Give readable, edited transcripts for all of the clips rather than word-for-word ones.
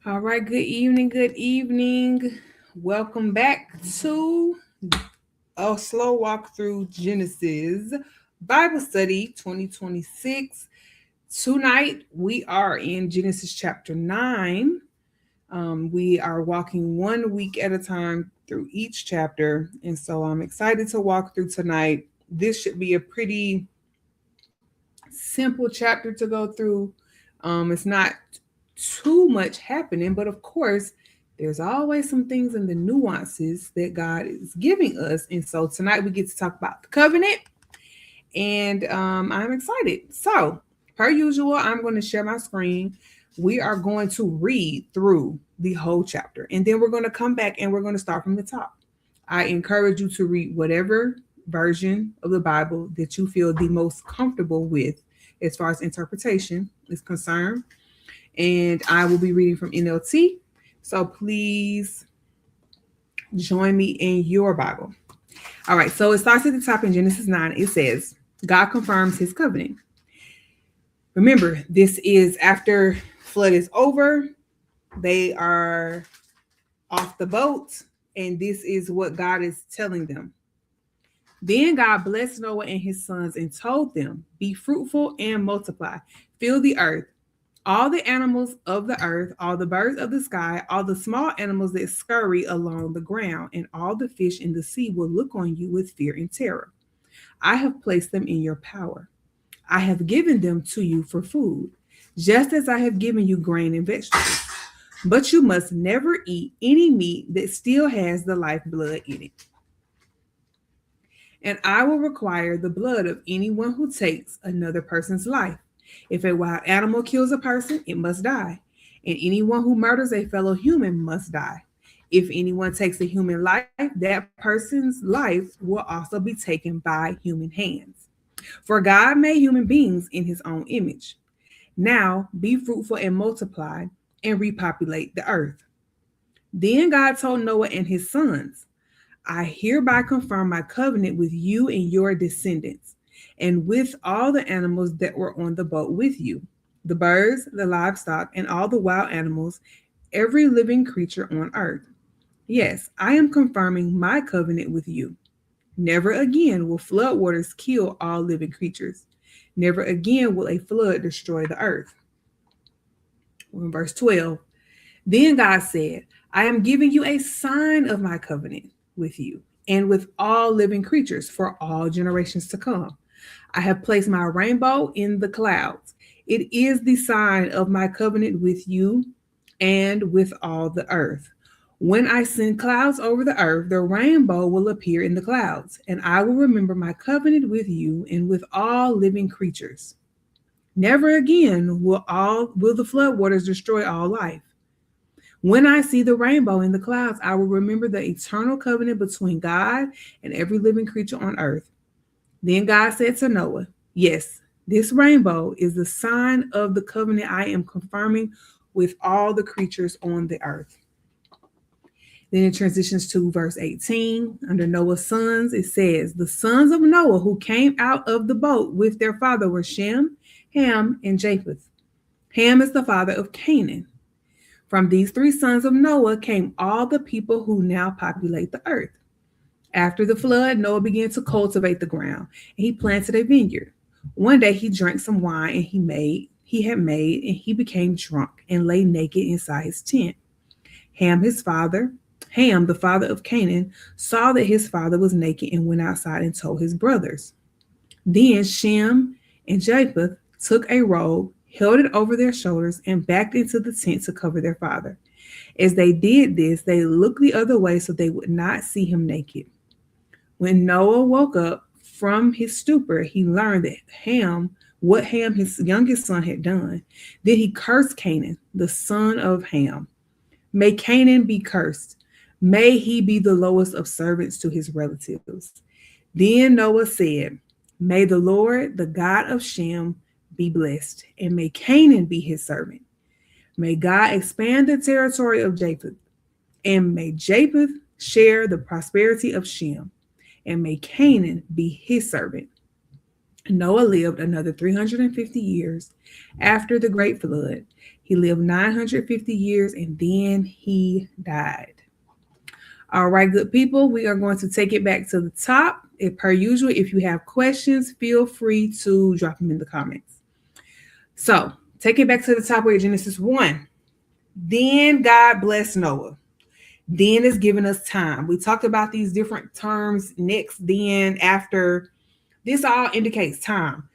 All right, good evening, good evening. Welcome back to a slow walk through Genesis Bible Study 2026. Tonight we are in Genesis chapter 9. We are walking 1 week at a time through each chapter, and so I'm excited to walk through tonight. This should be a pretty simple chapter to go through. It's not too much happening, but of course, there's always some things in the nuances that God is giving us. And so tonight we get to talk about the covenant, and I'm excited. So, per usual, I'm going to share my screen. We are going to read through the whole chapter, and then we're going to come back and we're going to start from the top. I encourage you to read whatever version of the Bible that you feel the most comfortable with as far as interpretation is concerned. And I will be reading from NLT. So please join me in your Bible. All right, so it starts at the top in Genesis 9. It says, God confirms his covenant. Remember, this is after flood is over. They are off the boat, and this is what God is telling them. Then God blessed Noah and his sons and told them, be fruitful and multiply, fill the earth, all the animals of the earth, all the birds of the sky, all the small animals that scurry along the ground, and all the fish in the sea will look on you with fear and terror. I have placed them in your power. I have given them to you for food, just as I have given you grain and vegetables. But you must never eat any meat that still has the lifeblood in it. And I will require the blood of anyone who takes another person's life. If a wild animal kills a person, it must die. And anyone who murders a fellow human must die. If anyone takes a human life, that person's life will also be taken by human hands. For God made human beings in his own image. Now be fruitful and multiply and repopulate the earth. Then God told Noah and his sons, I hereby confirm my covenant with you and your descendants, and with all the animals that were on the boat with you, the birds, the livestock, and all the wild animals, every living creature on earth. Yes, I am confirming my covenant with you. Never again will floodwaters kill all living creatures. Never again will a flood destroy the earth. In verse 12, then God said, I am giving you a sign of my covenant with you and with all living creatures for all generations to come. I have placed my rainbow in the clouds. It is the sign of my covenant with you and with all the earth. When I send clouds over the earth, the rainbow will appear in the clouds, and I will remember my covenant with you and with all living creatures. Never again will the floodwaters destroy all life. When I see the rainbow in the clouds, I will remember the eternal covenant between God and every living creature on earth. Then God said to Noah, yes, this rainbow is the sign of the covenant I am confirming with all the creatures on the earth. Then it transitions to verse 18. Under Noah's sons, it says, the sons of Noah who came out of the boat with their father were Shem, Ham, and Japheth. Ham is the father of Canaan. From these three sons of Noah came all the people who now populate the earth. After the flood, Noah began to cultivate the ground, and he planted a vineyard. One day he drank some wine and he had made, and he became drunk and lay naked inside his tent. Ham, the father of Canaan, saw that his father was naked and went outside and told his brothers. Then Shem and Japheth took a robe, held it over their shoulders, and backed into the tent to cover their father. As they did this, they looked the other way so they would not see him naked. When Noah woke up from his stupor, he learned what Ham, his youngest son, had done. Then he cursed Canaan, the son of Ham. May Canaan be cursed. May he be the lowest of servants to his relatives. Then Noah said, may the Lord, the God of Shem, be blessed, and may Canaan be his servant. May God expand the territory of Japheth, and may Japheth share the prosperity of Shem, and may Canaan be his servant. Noah lived another 350 years after the great flood. He lived 950 years and then he died. All right, good people, we are going to take it back to the top. If, per usual, if you have questions, feel free to drop them in the comments. So, take it back to the top where Genesis 1. Then God blessed Noah. Then is giving us time. We talked about these different terms next, then, after. This all indicates time.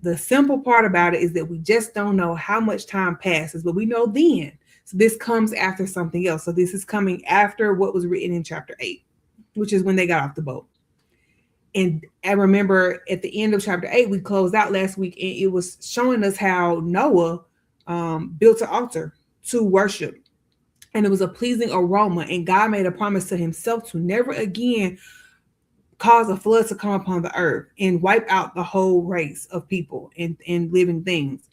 The simple part about it is that we just don't know how much time passes, but we know then. So this comes after something else. So this is coming after what was written in chapter 8, which is when they got off the boat. And I remember at the end of chapter 8, we closed out last week, and it was showing us how Noah built an altar to worship. And it was a pleasing aroma. And God made a promise to himself to never again cause a flood to come upon the earth and wipe out the whole race of people and living things.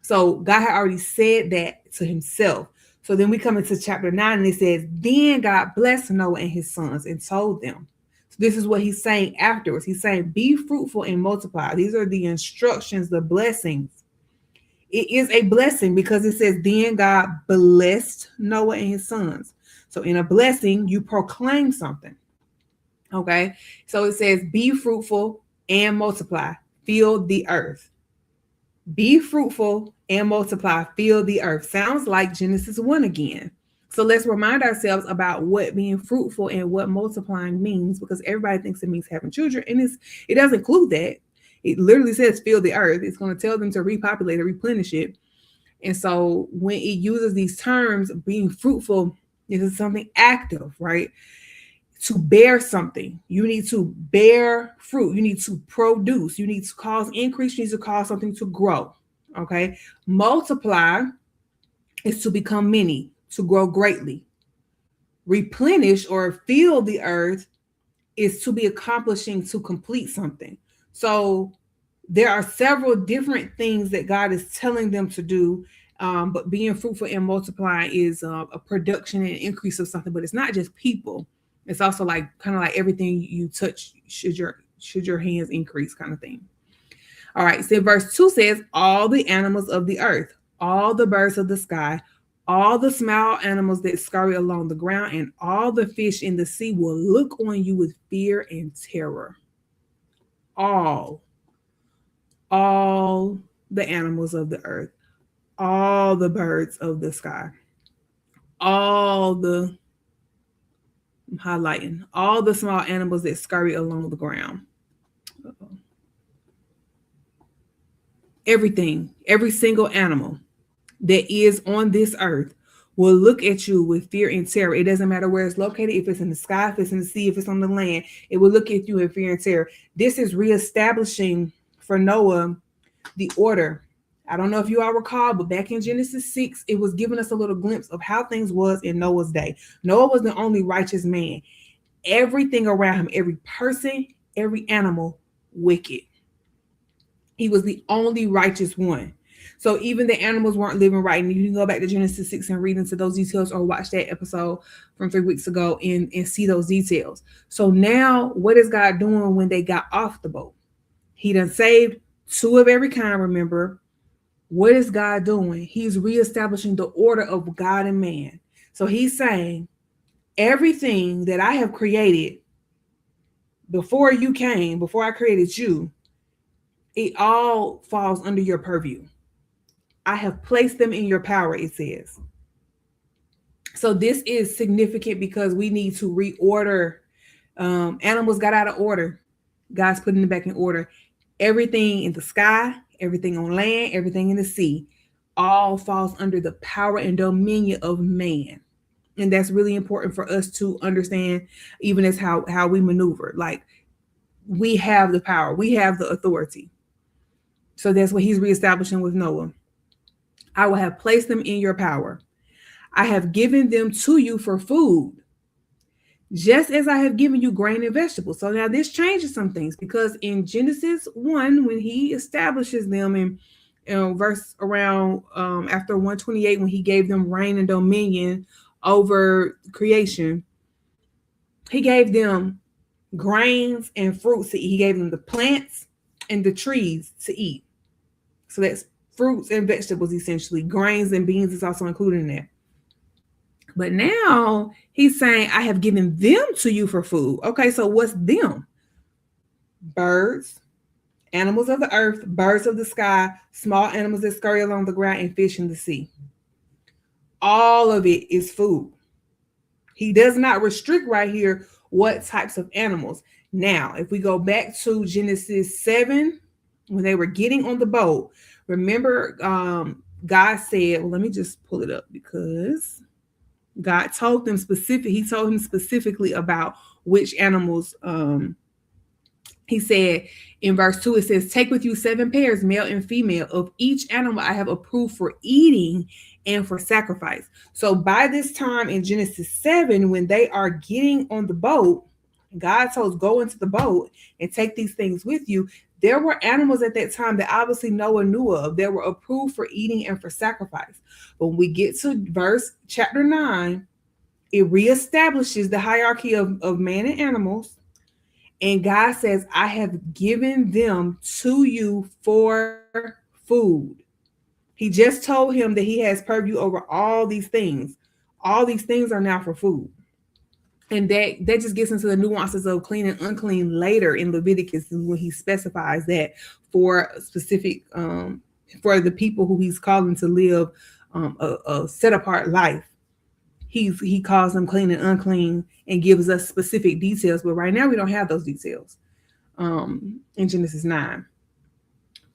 So God had already said that to himself. So then we come into chapter 9 and it says, then God blessed Noah and his sons and told them. So this is what he's saying afterwards. He's saying, be fruitful and multiply. These are the instructions, the blessings. It is a blessing because it says, then God blessed Noah and his sons. So in a blessing, you proclaim something. Okay, so it says, be fruitful and multiply, fill the earth. Be fruitful and multiply, fill the earth. Sounds like Genesis 1 again. So let's remind ourselves about what being fruitful and what multiplying means, because everybody thinks it means having children, and it does include that. It literally says fill the earth. It's going to tell them to repopulate or replenish it. And so when it uses these terms, being fruitful is something active, right? To bear something, you need to bear fruit, you need to produce, you need to cause increase, you need to cause something to grow. Okay, multiply is to become many, to grow greatly. Replenish or fill the earth is to be accomplishing, to complete something. So there are several different things that God is telling them to do. But being fruitful and multiplying is a production and increase of something. But it's not just people. It's also like kind of like everything you touch should your hands increase, kind of thing. All right. So verse 2 says, all the animals of the earth, all the birds of the sky, all the small animals that scurry along the ground, and all the fish in the sea will look on you with fear and terror. All the animals of the earth, all the birds of the sky, all the, I'm highlighting, all the small animals that scurry along the ground. Uh-oh. Everything, every single animal that is on this earth will look at you with fear and terror. It doesn't matter where it's located, if it's in the sky, if it's in the sea, if it's on the land, it will look at you in fear and terror. This is reestablishing for Noah the order. I don't know if you all recall, but back in Genesis 6, it was giving us a little glimpse of how things was in Noah's day. Noah was the only righteous man. Everything around him, every person, every animal, wicked. He was the only righteous one. So even the animals weren't living right. And you can go back to Genesis 6 and read into those details, or watch that episode from 3 weeks ago and see those details. So now what is God doing when they got off the boat? He done saved two of every kind, remember. What is God doing? He's reestablishing the order of God and man. So he's saying, everything that I have created before you came, before I created you, it all falls under your purview. I have placed them in your power, it says. So this is significant because we need to reorder. Animals got out of order. God's putting them back in order. Everything in the sky, everything on land, everything in the sea, all falls under the power and dominion of man. And that's really important for us to understand, even as how we maneuver. Like, we have the power, we have the authority. So that's what he's reestablishing with Noah. I will have placed them in your power. I have given them to you for food, just as I have given you grain and vegetables. So now this changes some things, because in Genesis 1, when he establishes them in verse around after 128, when he gave them reign and dominion over creation, he gave them grains and fruits to eat. He gave them the plants, and the trees to eat. So that's fruits and vegetables, essentially. Grains and beans is also included in that. But now he's saying, I have given them to you for food. Okay, so what's them? Birds, animals of the earth, birds of the sky, small animals that scurry along the ground, and fish in the sea. All of it is food. He does not restrict right here what types of animals. Now, if we go back to Genesis 7, when they were getting on the boat, remember, God said, well, let me just pull it up because God told them he told him specifically about which animals. He said in verse 2, it says, take with you 7 pairs, male and female, of each animal I have approved for eating and for sacrifice. So by this time in Genesis 7, when they are getting on the boat, God tells go into the boat and take these things with you. There were animals at that time that obviously Noah knew of that were approved for eating and for sacrifice. When we get to chapter 9, it reestablishes the hierarchy of man and animals. And God says, I have given them to you for food. He just told him that he has purview over all these things. All these things are now for food. And that just gets into the nuances of clean and unclean later in Leviticus when he specifies that for specific for the people who he's calling to live a set apart life. He calls them clean and unclean and gives us specific details, but right now we don't have those details in Genesis 9.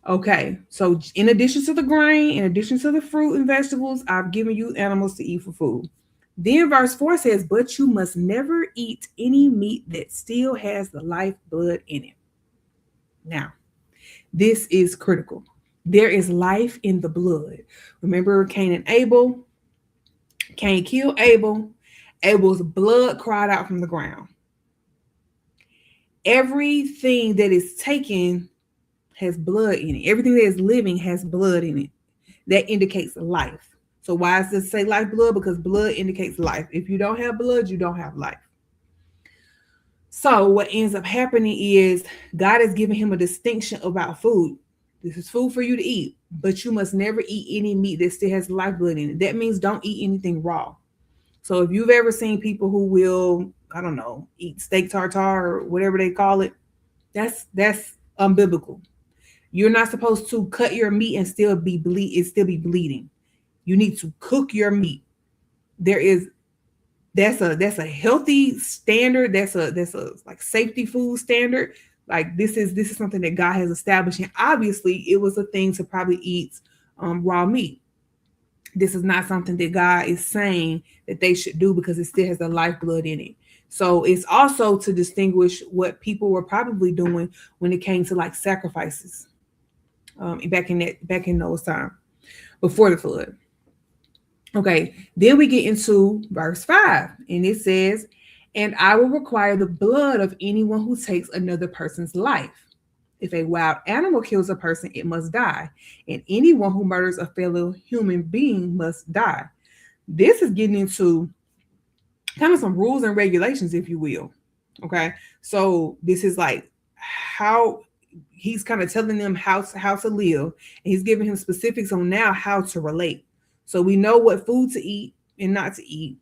Okay, so in addition to the grain, in addition to the fruit and vegetables, I've given you animals to eat for food. Then verse 4 says, but you must never eat any meat that still has the lifeblood in it. Now, this is critical. There is life in the blood. Remember Cain and Abel? Cain killed Abel. Abel's blood cried out from the ground. Everything that is taken has blood in it. Everything that is living has blood in it. That indicates life. So why does it say lifeblood? Because blood indicates life. If you don't have blood, you don't have life. So what ends up happening is God has given him a distinction about food. This is food for you to eat, but you must never eat any meat that still has lifeblood in it. That means don't eat anything raw. So if you've ever seen people who will, I don't know, eat steak tartare or whatever they call it, that's unbiblical. You're not supposed to cut your meat and still be bleeding. You need to cook your meat. That's a healthy standard. That's a like safety food standard. Like this is something that God has established, and obviously it was a thing to probably eat raw meat. This is not something that God is saying that they should do because it still has the lifeblood in it. So it's also to distinguish what people were probably doing when it came to like sacrifices back in Noah's time before the flood. Okay, then we get into verse 5, and it says, and I will require the blood of anyone who takes another person's life. If a wild animal kills a person, it must die. And anyone who murders a fellow human being must die. This is getting into kind of some rules and regulations, if you will. Okay, so this is like how he's kind of telling them how to live, and he's giving him specifics on now how to relate. So we know what food to eat and not to eat.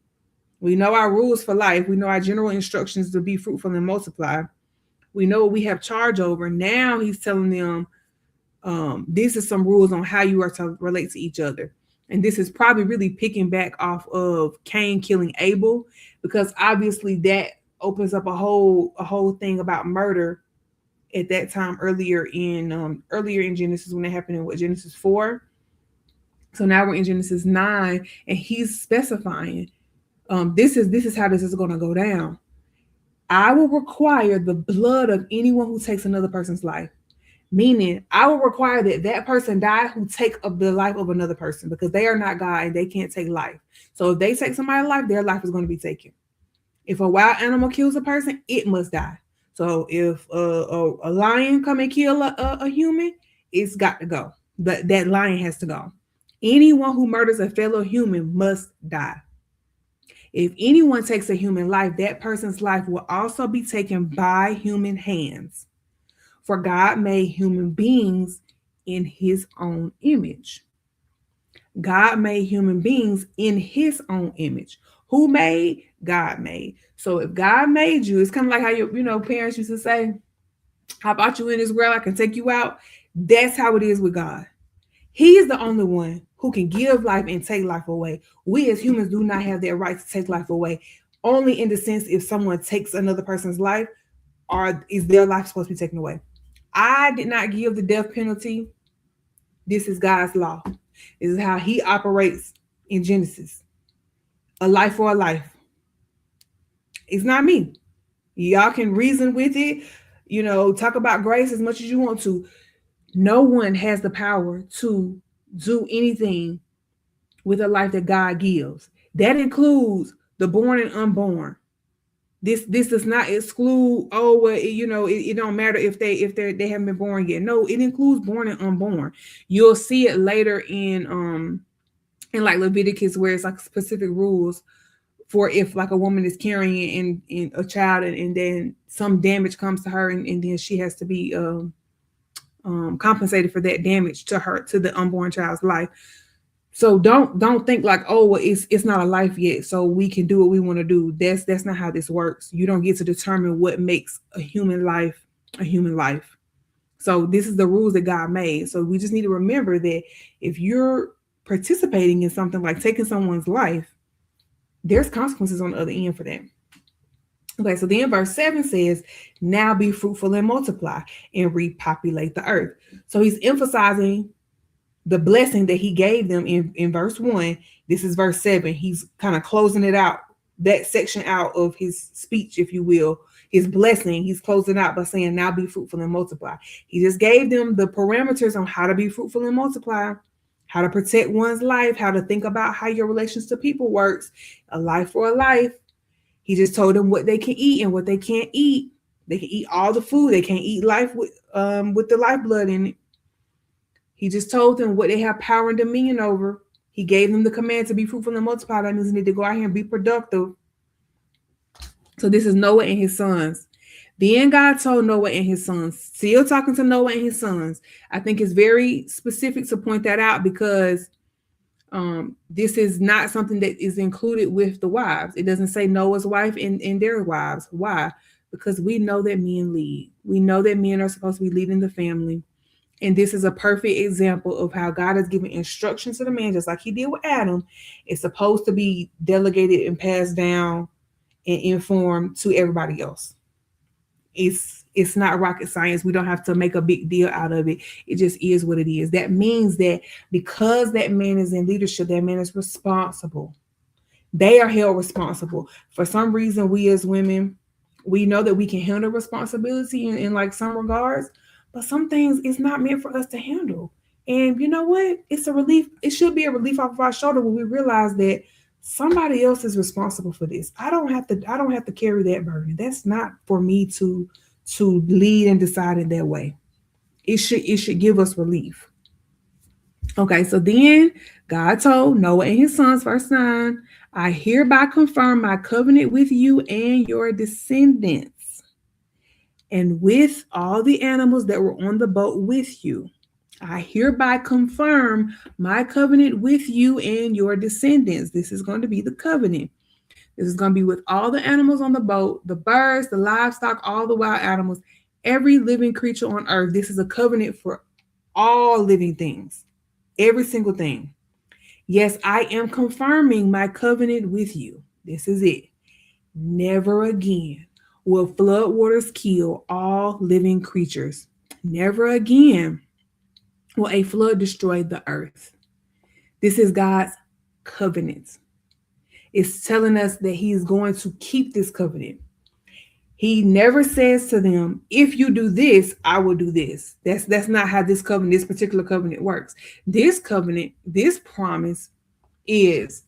We know our rules for life. We know our general instructions to be fruitful and multiply. We know what we have charge over. Now he's telling them these are some rules on how you are to relate to each other. And this is probably really picking back off of Cain killing Abel, because obviously that opens up a whole thing about murder at that time earlier in Genesis, when it happened in Genesis 4. So now we're in Genesis 9, and he's specifying this is how this is going to go down. I will require the blood of anyone who takes another person's life. Meaning, I will require that person die who take up the life of another person, because they are not God and they can't take life. So if they take somebody's life, their life is going to be taken. If a wild animal kills a person, it must die. So if a lion come and kill a human, it's got to go. But that lion has to go. Anyone who murders a fellow human must die. If anyone takes a human life, that person's life will also be taken by human hands. For God made human beings in his own image. God made human beings in his own image. Who made? God made. So if God made you, it's kind of like how parents used to say, "I brought you in this world, I can take you out." That's how it is with God. He is the only one who can give life and take life away. We as humans do not have that right to take life away. Only in the sense if someone takes another person's life, or is their life supposed to be taken away. I did not give the death penalty. This is God's law. This is how he operates in Genesis. A life for a life. It's not me. Y'all can reason with it, talk about grace as much as you want to. No one has the power to do anything with a life that God gives. That includes the born and unborn. This does not exclude, oh well, it don't matter if they haven't been born yet. No, it includes born and unborn. You'll see it later in like Leviticus, where it's like specific rules for if like a woman is carrying in a child, and then some damage comes to her, and then she has to be compensated for that damage to the unborn child's life. So don't think like, oh well, it's not a life yet, so we can do what we want to do. That's not how this works. You don't get to determine what makes a human life a human life. So this is the rules that God made. So we just need to remember that if you're participating in something like taking someone's life, there's consequences on the other end for that. Okay, so then verse 7 says, now be fruitful and multiply and repopulate the earth. So he's emphasizing the blessing that he gave them in verse 1. This is verse 7. He's kind of closing it out, that section out of his speech, if you will, his blessing. He's closing out by saying, now be fruitful and multiply. He just gave them the parameters on how to be fruitful and multiply, how to protect one's life, how to think about how your relations to people works, a life for a life. He just told them what they can eat and what they can't eat. They can eat all the food. They can't eat life with the lifeblood in it. He just told them what they have power and dominion over. He gave them the command to be fruitful and multiply. That means they need to go out here and be productive. So this is Noah and his sons. Then God told Noah and his sons, still talking to Noah and his sons. I think it's very specific to point that out because this is not something that is included with the wives. It doesn't say Noah's wife and their wives. Why? Because we know that men lead. We know that men are supposed to be leading the family. And this is a perfect example of how God has given instructions to the man, just like he did with Adam. It's supposed to be delegated and passed down and informed to everybody else. It's not rocket science. We don't have to make a big deal out of it. It just is what it is. That means that because that man is in leadership, that man is responsible. They are held responsible. For some reason, we as women, we know that we can handle responsibility in like some regards, but some things it's not meant for us to handle. And you know what? It's a relief. It should be a relief off of our shoulder when we realize that somebody else is responsible for this. I don't have to carry that burden. That's not for me to lead and decide in that way. It should give us relief. Okay, so then God told Noah and his sons, verse 9, I hereby confirm my covenant with you and your descendants, and with all the animals that were on the boat with you. I hereby confirm my covenant with you and your descendants. This is going to be the covenant. This is going to be with all the animals on the boat, the birds, the livestock, all the wild animals, every living creature on earth. This is a covenant for all living things, every single thing. Yes, I am confirming my covenant with you. This is it. Never again will flood waters kill all living creatures. Never again will a flood destroy the earth. This is God's covenant. It's telling us that he is going to keep this covenant. He never says to them, if you do this, I will do this. That's not how this particular covenant works. This covenant, this promise is,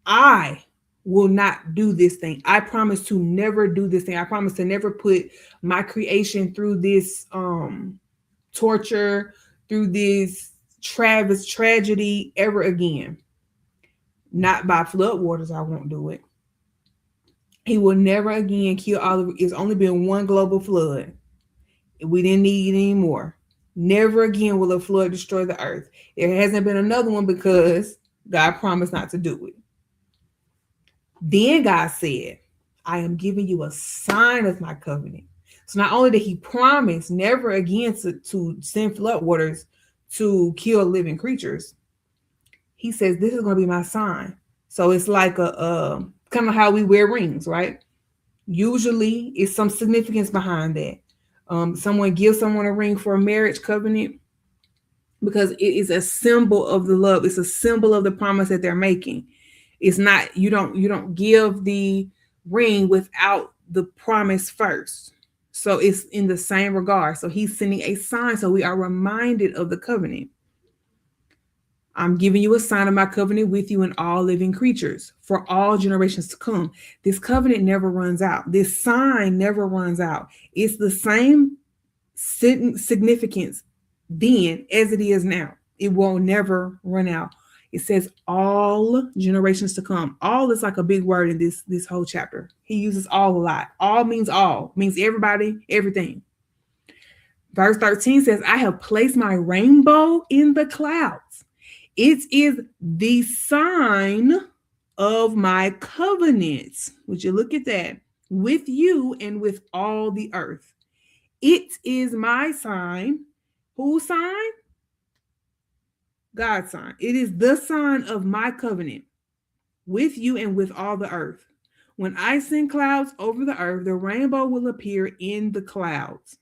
I will not do this thing. I promise to never do this thing. I promise to never put my creation through this torture, through this tragedy ever again. Not by flood waters, I won't do it. He will never again kill all of it. It's only been one global flood. We didn't need any more. Never again will a flood destroy the earth. There hasn't been another one because God promised not to do it. Then God said, I am giving you a sign of my covenant. So not only did he promise never again to send flood waters to kill living creatures, he says, this is going to be my sign. So it's like a kind of how we wear rings, right? Usually it's some significance behind that. Someone gives someone a ring for a marriage covenant because it is a symbol of the love. It's a symbol of the promise that they're making. It's not, you don't give the ring without the promise first. So it's in the same regard. So he's sending a sign so we are reminded of the covenant. I'm giving you a sign of my covenant with you and all living creatures for all generations to come. This covenant never runs out. This sign never runs out. It's the same significance then as it is now. It will never run out. It says all generations to come. All is like a big word in this whole chapter. He uses all a lot. All means everybody, everything. Verse 13 says, I have placed my rainbow in the clouds. It is the sign of my covenant. Would you look at that? With you and with all the earth. It is my sign. Whose sign? God's sign. It is the sign of my covenant with you and with all the earth. When I send clouds over the earth, the rainbow will appear in the clouds.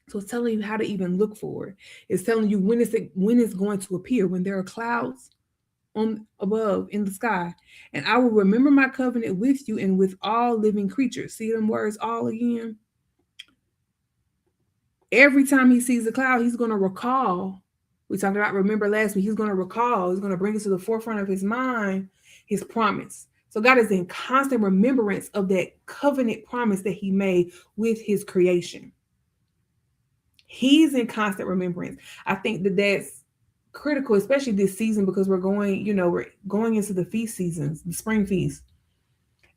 So it's telling you how to even look for it. It's telling you when it's going to appear, when there are clouds on above in the sky. And I will remember my covenant with you and with all living creatures. See them words all again? Every time he sees a cloud, he's going to recall. We talked about remember last week. He's going to recall. He's going to bring it to the forefront of his mind, his promise. So God is in constant remembrance of that covenant promise that he made with his creation. He's in constant remembrance. I think that's critical, especially this season, because we're going into the feast seasons, the spring feast.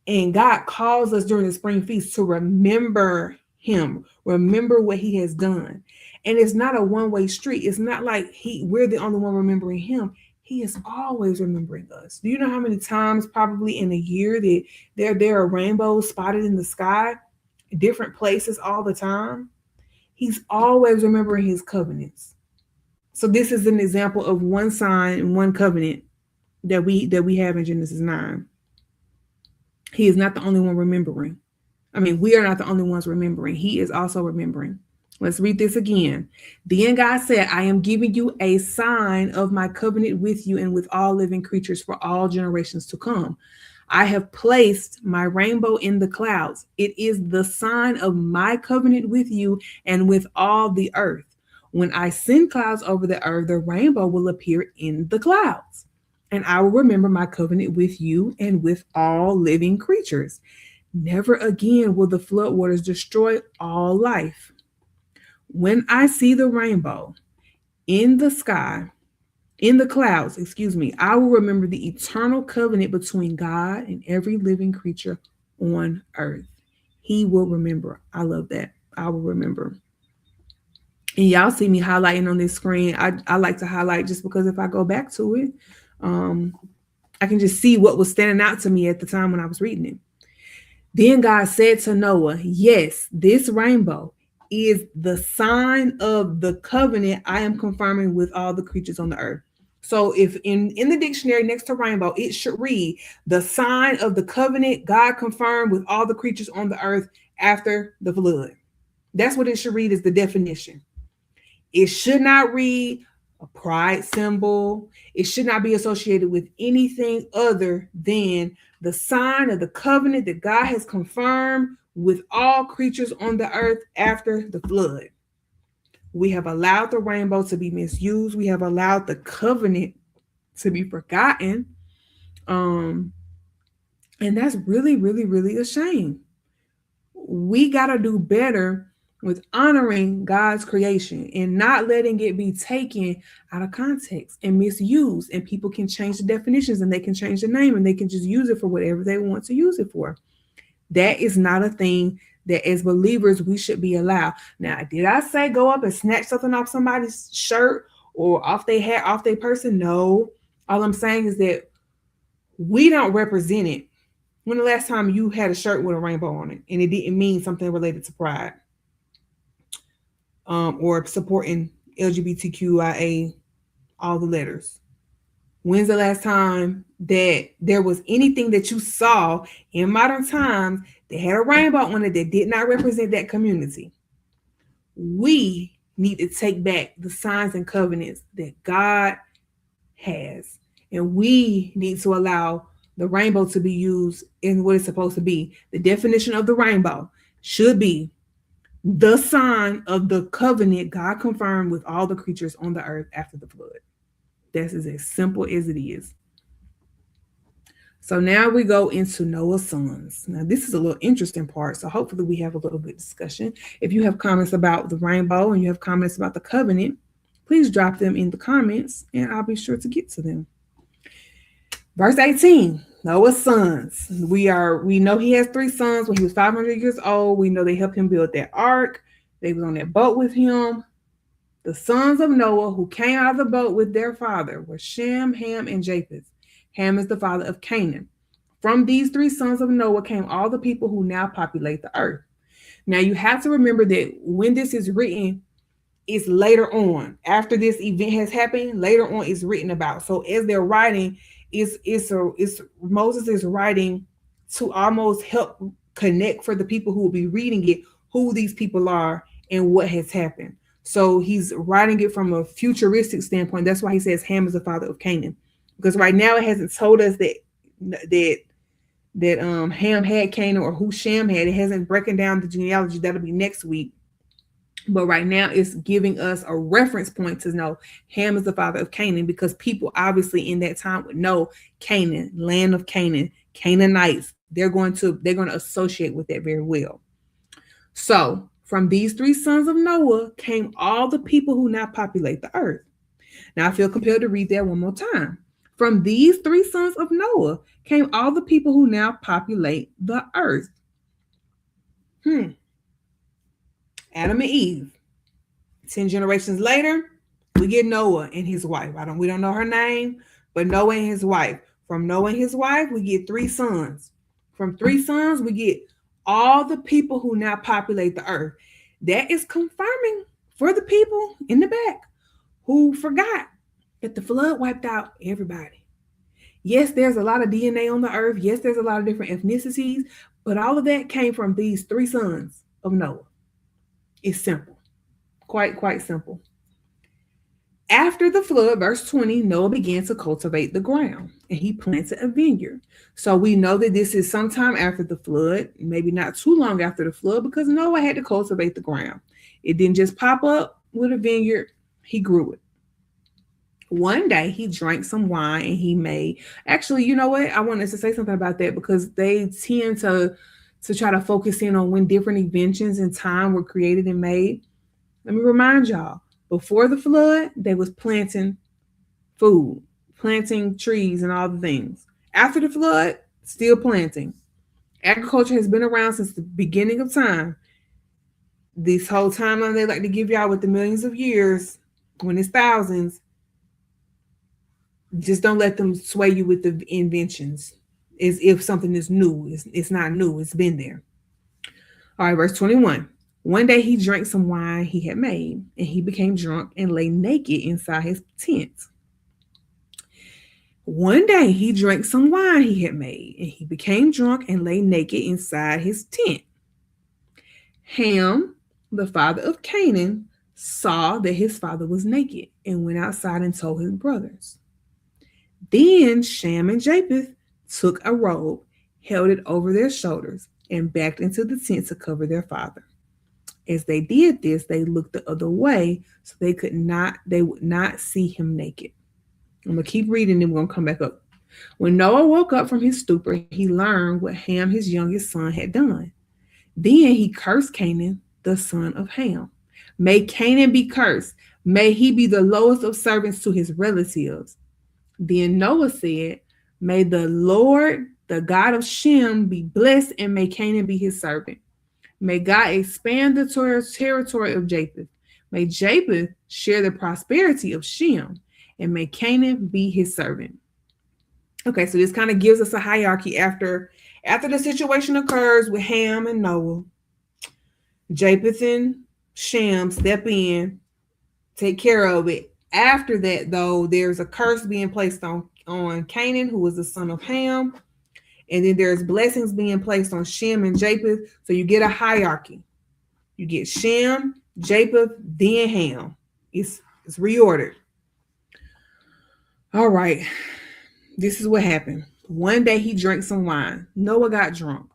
And God calls us during the spring feast to remember him, remember what he has done. And it's not a one-way street. It's not like we're the only one remembering him. He is always remembering us. Do you know how many times probably in a year that there are rainbows spotted in the sky, different places all the time? He's always remembering his covenants. So this is an example of one sign and one covenant that we have in Genesis 9. He is not the only one remembering. I mean, we are not the only ones remembering. He is also remembering. Let's read this again. Then God said, I am giving you a sign of my covenant with you and with all living creatures for all generations to come. I have placed my rainbow in the clouds. It is the sign of my covenant with you and with all the earth. When I send clouds over the earth, the rainbow will appear in the clouds. And I will remember my covenant with you and with all living creatures. Never again will the floodwaters destroy all life. When I see the rainbow in the sky, in the clouds, I will remember the eternal covenant between God and every living creature on earth. He will remember. I love that. I will remember. And y'all see me highlighting on this screen. I like to highlight just because if I go back to it, I can just see what was standing out to me at the time when I was reading it. Then God said to Noah, yes, this rainbow is the sign of the covenant I am confirming with all the creatures on the earth. So if in the dictionary next to rainbow, it should read the sign of the covenant God confirmed with all the creatures on the earth after the flood. That's what it should read as the definition. It should not read a pride symbol. It should not be associated with anything other than the sign of the covenant that God has confirmed with all creatures on the earth after the flood. We have allowed the rainbow to be misused. We have allowed the covenant to be forgotten. And that's really, really, really a shame. We got to do better with honoring God's creation and not letting it be taken out of context and misused. And people can change the definitions and they can change the name and they can just use it for whatever they want to use it for. That is not a thing that as believers we should be allowed. Now, did I say go up and snatch something off somebody's shirt or off their hat, off their person? No. All I'm saying is that we don't represent it. When the last time you had a shirt with a rainbow on it and it didn't mean something related to pride, or supporting LGBTQIA, all the letters? When's the last time that there was anything that you saw in modern times that had a rainbow on it that did not represent that community? We need to take back the signs and covenants that God has. And we need to allow the rainbow to be used in what it's supposed to be. The definition of the rainbow should be the sign of the covenant God confirmed with all the creatures on the earth after the flood. That's as simple as it is. So now we go into Noah's sons. Now, this is a little interesting part. So hopefully we have a little bit of discussion. If you have comments about the rainbow and you have comments about the covenant, please drop them in the comments and I'll be sure to get to them. Verse 18, Noah's sons. We know he has 3 sons when he was 500 years old. We know they helped him build that ark. They was on that boat with him. The sons of Noah who came out of the boat with their father were Shem, Ham, and Japheth. Ham is the father of Canaan. From these 3 sons of Noah came all the people who now populate the earth. Now you have to remember that when this is written, it's later on. After this event has happened, later on it's written about. So as they're writing, Moses is writing to almost help connect for the people who will be reading it, who these people are and what has happened. So he's writing it from a futuristic standpoint. That's why he says Ham is the father of Canaan, because right now it hasn't told us that Ham had Canaan or who Shem had. It hasn't broken down the genealogy. That'll be next week. But right now it's giving us a reference point to know Ham is the father of Canaan, because people obviously in that time would know Canaan, land of Canaan, Canaanites. They're going to associate with that very well. So from these 3 sons of Noah came all the people who now populate the earth. Now I feel compelled to read that one more time. From these 3 sons of Noah came all the people who now populate the earth. Adam and Eve. 10 generations later, we get Noah and his wife. We don't know her name, but Noah and his wife. From Noah and his wife, we get 3 sons. From 3 sons, we get all the people who now populate the earth. That is confirming for the people in the back who forgot that the flood wiped out everybody. Yes, there's a lot of DNA on the earth. Yes, there's a lot of different ethnicities, but all of that came from these 3 sons of Noah. It's simple, quite simple. After the flood, verse 20, Noah began to cultivate the ground and he planted a vineyard. So we know that this is sometime after the flood, maybe not too long after the flood, because Noah had to cultivate the ground. It didn't just pop up with a vineyard, he grew it. One day he drank some wine and he made, actually, you know what? I wanted to say something about that because they tend to try to focus in on when different inventions in time were created and made. Let me remind y'all, before the flood, they was planting food, planting trees and all the things. After the flood, still planting. Agriculture has been around since the beginning of time. This whole timeline they like to give y'all with the millions of years, when it's thousands, just don't let them sway you with the inventions as if something is new. It's not new. It's been there. All right, verse 21. One day he drank some wine he had made, and he became drunk and lay naked inside his tent. One day he drank some wine he had made, and he became drunk and lay naked inside his tent. Ham, the father of Canaan, saw that his father was naked and went outside and told his brothers. Then Shem and Japheth took a robe, held it over their shoulders, and backed into the tent to cover their father. As they did this, they looked the other way so they would not see him naked. I'm going to keep reading and we're going to come back up. When Noah woke up from his stupor, he learned what Ham, his youngest son, had done. Then he cursed Canaan, the son of Ham. May Canaan be cursed. May he be the lowest of servants to his relatives. Then Noah said, may the Lord, the God of Shem, be blessed, and may Canaan be his servant. May God expand the territory of Japheth. May Japheth share the prosperity of Shem, and may Canaan be his servant. Okay, so this kind of gives us a hierarchy after the situation occurs with Ham and Noah. Japheth and Shem step in, take care of it. After that, though, there's a curse being placed on Canaan, who was the son of Ham, and then there's blessings being placed on Shem and Japheth. So you get a hierarchy. You get Shem, Japheth, then Ham. It's reordered. All right. This is what happened. One day he drank some wine. Noah got drunk,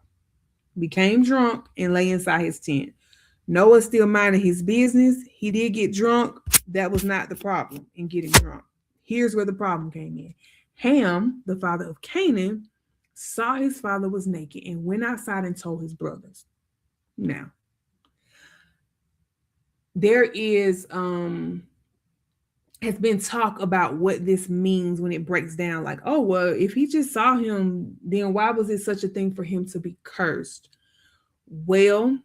became drunk, and lay inside his tent. Noah still minding his business. He did get drunk. That was not the problem in getting drunk. Here's where the problem came in. Ham, the father of Canaan, saw his father was naked and went outside and told his brothers. Now, there is has been talk about what this means when it breaks down. Like, oh, well, if he just saw him, then why was it such a thing for him to be cursed? Well,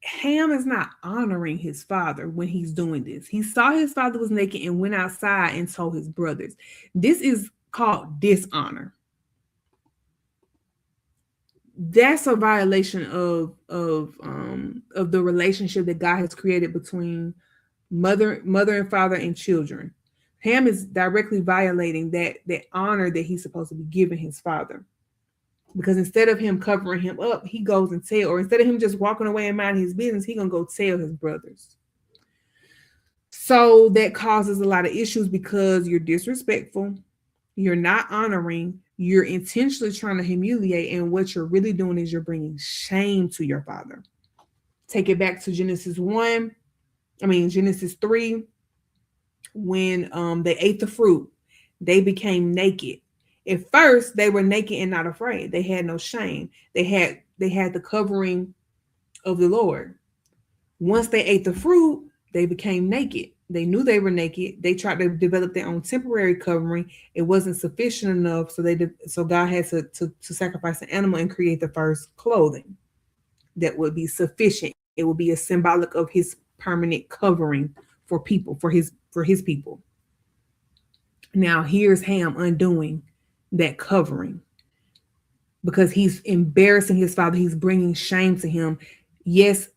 Ham is not honoring his father when he's doing this. He saw his father was naked and went outside and told his brothers. This is called dishonor. That's a violation of the relationship that God has created between mother and father and children. Ham is directly violating that honor that he's supposed to be giving his father. Because instead of him covering him up, he goes and tell, or instead of him just walking away and minding his business, he gonna go tell his brothers. So that causes a lot of issues because you're disrespectful, you're not honoring, you're intentionally trying to humiliate, and what you're really doing is you're bringing shame to your father. Take it back to Genesis 3, when they ate the fruit, they became naked. At first, they were naked and not afraid. They had no shame. They had the covering of the Lord. Once they ate the fruit, they became naked. They knew they were naked. They tried to develop their own temporary covering. It wasn't sufficient enough, so God had to sacrifice an animal and create the first clothing that would be sufficient. It would be a symbolic of his permanent covering for people, for his people. Now here's Ham undoing that covering because he's embarrassing his father. He's bringing shame to him. Yes,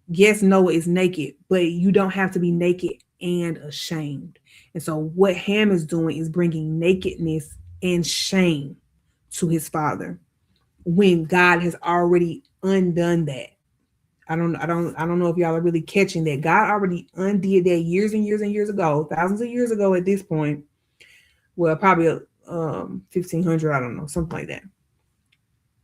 Noah is naked, but you don't have to be naked and ashamed. And so what Ham is doing is bringing nakedness and shame to his father when God has already undone that. I don't know if y'all are really catching that. God already undid that years and years and years ago, thousands of years ago at this point. Well, probably 1500, I don't know, something like that.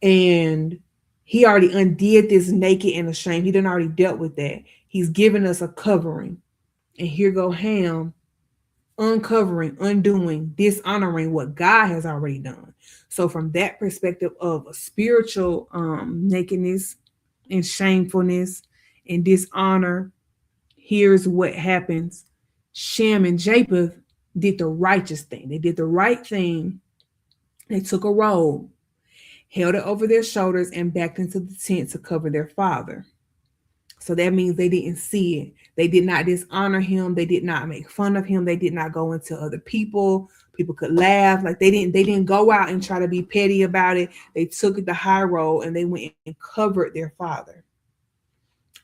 And he already undid this naked and ashamed. He done already dealt with that. He's given us a covering. And here go Ham uncovering, undoing, dishonoring what God has already done. So from that perspective of a spiritual nakedness and shamefulness and dishonor, here's what happens. Shem and Japheth did the righteous thing. They did the right thing. They took a robe, held it over their shoulders, and backed into the tent to cover their father. So that means they didn't see it. They did not dishonor him. They did not make fun of him. They did not go into other people. People could laugh. Like they didn't go out and try to be petty about it. They took the high road and they went and covered their father.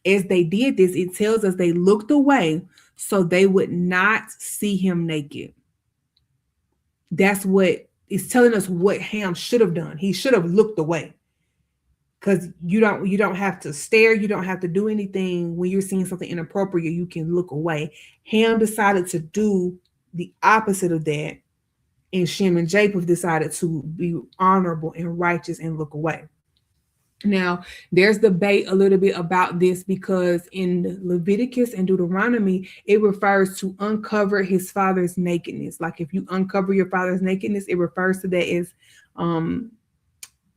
As they did this, it tells us they looked away so they would not see him naked. That's what it's telling us what Ham should have done. He should have looked away. Because you don't have to stare, you don't have to do anything. When you're seeing something inappropriate, you can look away. Ham decided to do the opposite of that, and Shem and Japheth decided to be honorable and righteous and look away. Now, there's debate a little bit about this because in Leviticus and Deuteronomy, it refers to uncover his father's nakedness. Like if you uncover your father's nakedness, it refers to that as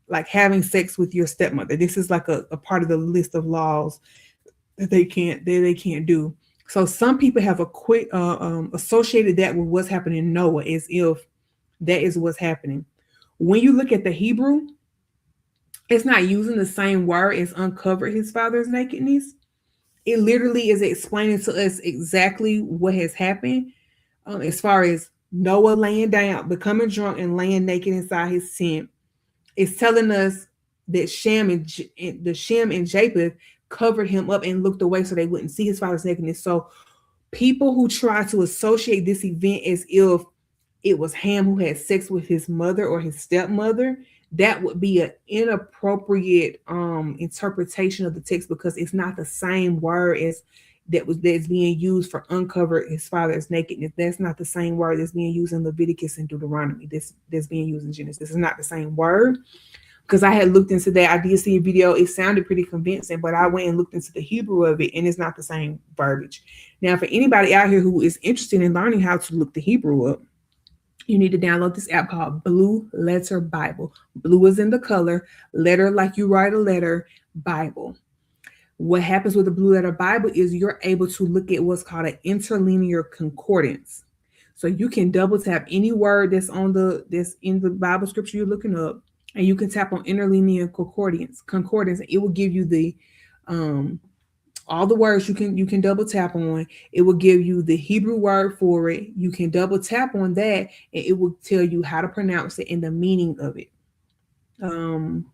like having sex with your stepmother. This is like a part of the list of laws that they can't do. So some people have associated that with what's happening in Noah as if that is what's happening. When you look at the Hebrew, It's not using the same word as uncovered his father's nakedness. It literally is explaining to us exactly what has happened, as far as Noah laying down, becoming drunk, and laying naked inside his tent. It's telling us that Shem and Japheth covered him up and looked away so they wouldn't see his father's nakedness. So people who try to associate this event as if it was Ham who had sex with his mother or his stepmother, that would be an inappropriate interpretation of the text, because it's not the same word as that's being used for uncover his father's nakedness. That's not the same word that's being used in Leviticus and Deuteronomy. That's being used in Genesis. This is not the same word. Because I had looked into that. I did see a video. It sounded pretty convincing, but I went and looked into the Hebrew of it, and it's not the same verbiage. Now, for anybody out here who is interested in learning how to look the Hebrew up, you need to download this app called Blue Letter Bible. Blue is in the color, letter like you write a letter, Bible. What happens with the Blue Letter Bible is you're able to look at what's called an interlinear concordance. So you can double tap any word that's in the Bible scripture you're looking up, and you can tap on interlinear concordance, and it will give you the um all the words you can double tap on. It will give you the Hebrew word for it. You can double tap on that, and it will tell you how to pronounce it and the meaning of it. um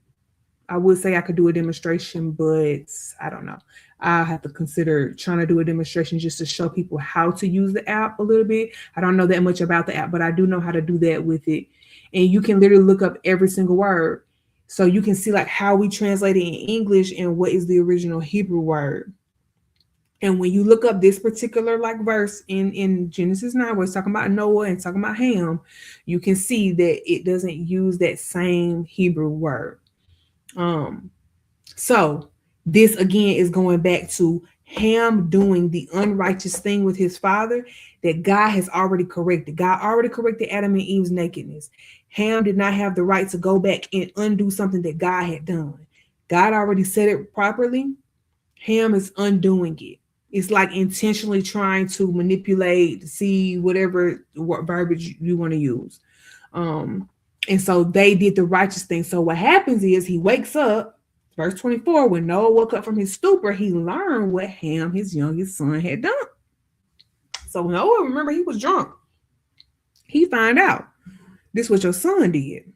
I would say I could do a demonstration, but I don't know. I have to consider trying to do a demonstration just to show people how to use the app a little bit. I don't know that much about the app, but I do know how to do that with it. And you can literally look up every single word. So you can see like how we translate it in English and what is the original Hebrew word. And when you look up this particular like verse in Genesis 9, where it's talking about Noah and talking about Ham, you can see that it doesn't use that same Hebrew word. Um, so this again is going back to Ham doing the unrighteous thing with his father that God has already corrected. God already corrected Adam and Eve's nakedness. Ham did not have the right to go back and undo something that God had done. God already said it properly. Ham is undoing it. It's like intentionally trying to manipulate, see what verbiage you want to use. Um, and so they did the righteous thing. So what happens is he wakes up, verse 24, when Noah woke up from his stupor, he learned what Ham, his youngest son, had done. So Noah, remember, he was drunk. He found out this was your son did.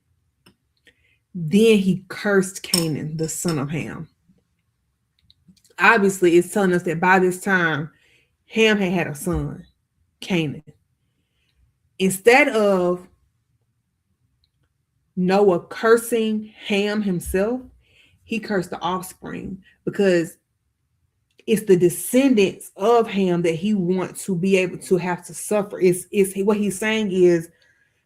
Then he cursed Canaan, the son of Ham. Obviously, it's telling us that by this time, Ham had a son, Canaan. Instead of Noah cursing Ham himself, he cursed the offspring, because it's the descendants of Ham that he wants to be able to have to suffer. It's what he's saying is,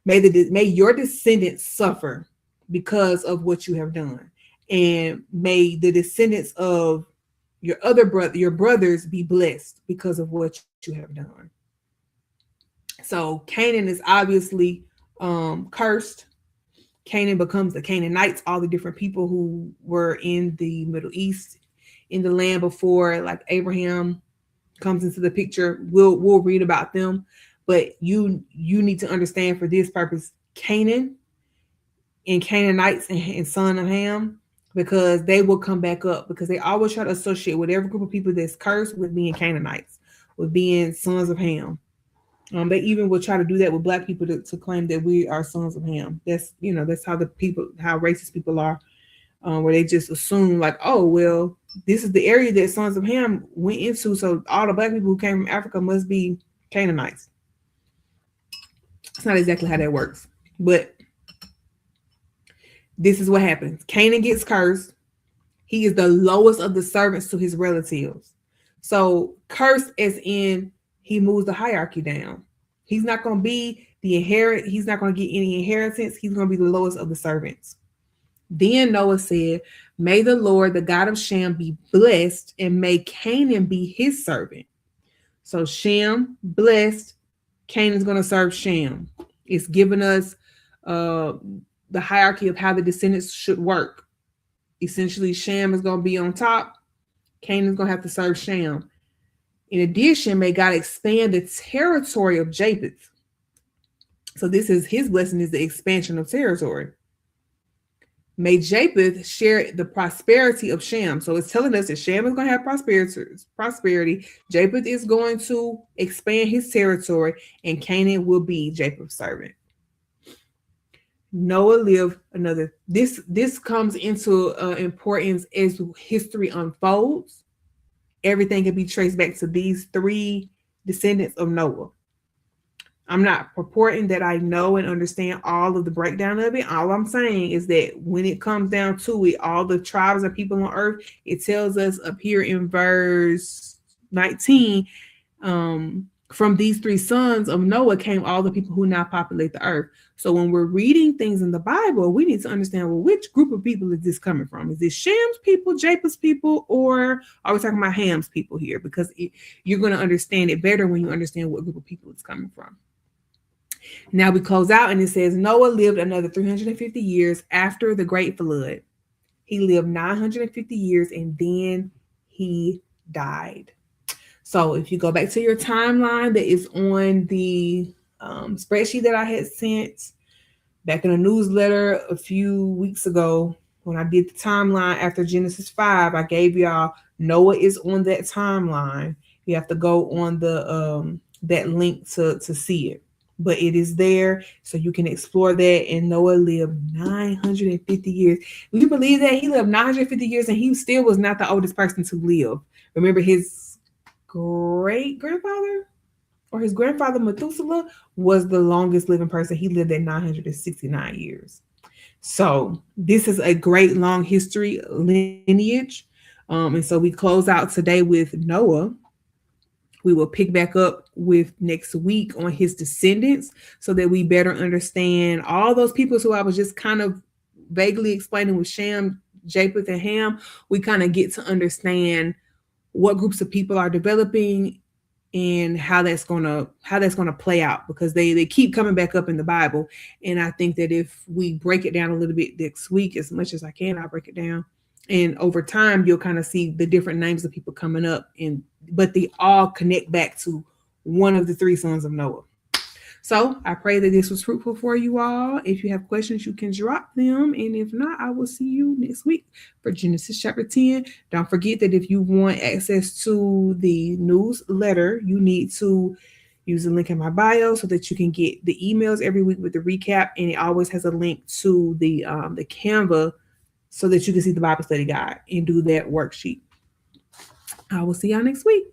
may your descendants suffer because of what you have done, and may the descendants of your brothers be blessed because of what you have done. So Canaan is obviously cursed. Canaan becomes the Canaanites, all the different people who were in the Middle East, in the land before like Abraham comes into the picture. We'll read about them, but you need to understand for this purpose, Canaan and Canaanites and son of Ham, because they will come back up, because they always try to associate whatever group of people that's cursed with being Canaanites, with being sons of Ham. They even will try to do that with Black people to claim that we are sons of Ham. That's how racist people are, where they just assume like, oh well, this is the area that sons of Ham went into, so all the Black people who came from Africa must be Canaanites. It's not exactly how that works, but this is what happens. Canaan gets cursed. He is the lowest of the servants to his relatives. So cursed as in he moves the hierarchy down. He's not going to be he's not going to get any inheritance. He's going to be the lowest of the servants. Then Noah said, may the Lord, the God of Shem, be blessed, and may Canaan be his servant. So Shem blessed, Canaan's going to serve Shem. It's giving us the hierarchy of how the descendants should work. Essentially, Shem is going to be on top. Canaan's going to have to serve Shem. In addition, may God expand the territory of Japheth. So this is his blessing, is the expansion of territory. May Japheth share the prosperity of Shem. So it's telling us that Shem is going to have prosperity. Japheth is going to expand his territory, and Canaan will be Japheth's servant. Noah lived another. This comes into importance as history unfolds. Everything can be traced back to these three descendants of Noah. I'm not purporting that I know and understand all of the breakdown of it. All I'm saying is that when it comes down to it, all the tribes of people on earth, it tells us up here in verse 19, from these three sons of Noah came all the people who now populate the earth. So when we're reading things in the Bible, we need to understand, well, which group of people is this coming from? Is this Sham's people, Japheth's people, or are we talking about Ham's people here? Because you're going to understand it better when you understand what group of people it's coming from. Now we close out and it says Noah lived another 350 years after the great flood. He lived 950 years and then he died. So if you go back to your timeline that is on the spreadsheet that I had sent back in a newsletter a few weeks ago, when I did the timeline after Genesis 5, I gave y'all Noah is on that timeline. You have to go on the that link to see it. But it is there, so you can explore that. And Noah lived 950 years. Would you believe that? He lived 950 years and he still was not the oldest person to live. Remember, his great-grandfather or his grandfather Methuselah was the longest living person. He lived at 969 years. So this is a great long history lineage. And so we close out today with Noah. We will pick back up with next week on his descendants so that we better understand all those people who I was just kind of vaguely explaining with Shem, Japheth, and Ham. We kind of get to understand what groups of people are developing and how that's gonna play out, because they keep coming back up in the Bible. And I think that if we break it down a little bit next week, as much as I can, I'll break it down. And over time, you'll kind of see the different names of people coming up, but they all connect back to one of the three sons of Noah. So I pray that this was fruitful for you all. If you have questions, you can drop them. And if not, I will see you next week for Genesis chapter 10. Don't forget that if you want access to the newsletter, you need to use the link in my bio so that you can get the emails every week with the recap. And it always has a link to the Canva so that you can see the Bible study guide and do that worksheet. I will see y'all next week.